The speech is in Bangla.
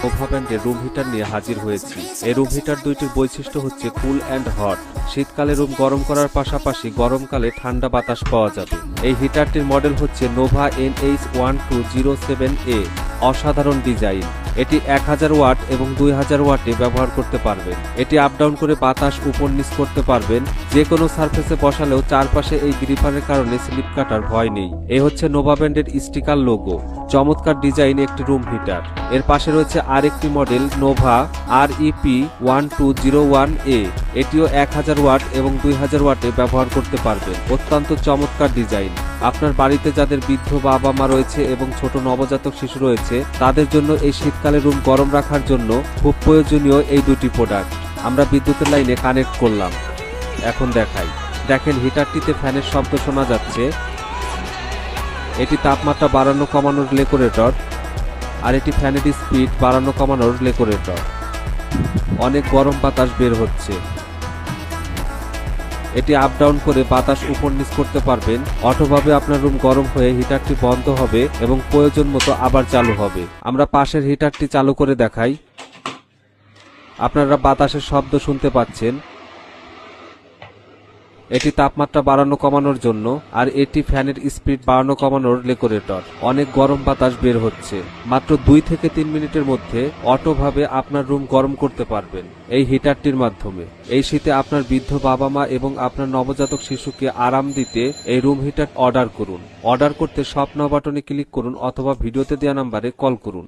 নোভা ব্র্যান্ডের রুম হিটার নিয়ে হাজির হয়েছি। এই রুম হিটার দুইটির বৈশিষ্ট্য হচ্ছে কুল অ্যান্ড হট। শীতকালে রুম গরম করার পাশাপাশি গরমকালে ঠান্ডা বাতাস পাওয়া যাবে। এই হিটারটির মডেল হচ্ছে নোভা NH1207A। অসাধারণ ডিজাইন। এটি 1000 ওয়াট এবং 2000 ওয়াটে ব্যবহার করতে পারবেন। এটি আপ ডাউন করে বাতাস উপর নিচ করতে পারবেন। যে কোনো সারফেসে বসালেও চারপাশে এই গ্রিপারের কারণে স্লিপ কাটার ভয় নেই। এই হচ্ছে নোভা ব্র্যান্ডের স্টিকার লোগো। চমৎকার ডিজাইন একটি রুম হিটার। এর পাশে রয়েছে আরেকটি মডেল নোভা REP1201A। এটিও 1000 ওয়াট এবং 2000 ওয়াটে ব্যবহার করতে পারবেন। অত্যন্ত চমৎকার ডিজাইন। আপনার বাড়িতে যাদের বৃদ্ধ বাবা মা রয়েছে এবং ছোট নবজাতক শিশু রয়েছে তাদের জন্য এই শীতকালে রুম গরম রাখার জন্য খুব প্রয়োজনীয় এই দুটি প্রোডাক্ট। আমরা বিদ্যুতের লাইনে কানেক্ট করলাম। এখন দেখাই। দেখেন হিটারটিতে ফ্যানের শব্দ শোনা যাচ্ছে। এটি তাপমাত্রা বাড়ানো কমানোর রেগুলেটর, আর এটি ফ্যানের স্পিড বাড়ানো কমানোর রেগুলেটর। অনেক গরম বাতাস বের হচ্ছে। এটি আপ ডাউন করে বাতাস উপর নিচ করতে পারবেন। অটোভাবে আপনার রুম গরম হয়ে হিটারটি বন্ধ হবে এবং প্রয়োজন মতো আবার চালু হবে। আমরা পাশের হিটারটি চালু করে দেখাই। আপনারা বাতাসের শব্দ শুনতে পাচ্ছেন। এটি তাপমাত্রা বাড়ানো কমানোর জন্য, আর এটি ফ্যানের স্পিড বাড়ানো কমানোর রেগুলেটর। অনেক গরম বাতাস বের হচ্ছে। মাত্র 2 থেকে 3 মিনিটের মধ্যে অটোভাবে আপনার রুম গরম করতে পারবেন এই হিটারটির মাধ্যমে। এই শীতে আপনার বৃদ্ধ বাবা মা এবং আপনার নবজাতক শিশুকে আরাম দিতে এই রুম হিটার অর্ডার করুন। অর্ডার করতে শপ নাও বাটনে ক্লিক করুন অথবা ভিডিওতে দেওয়া নাম্বারে কল করুন।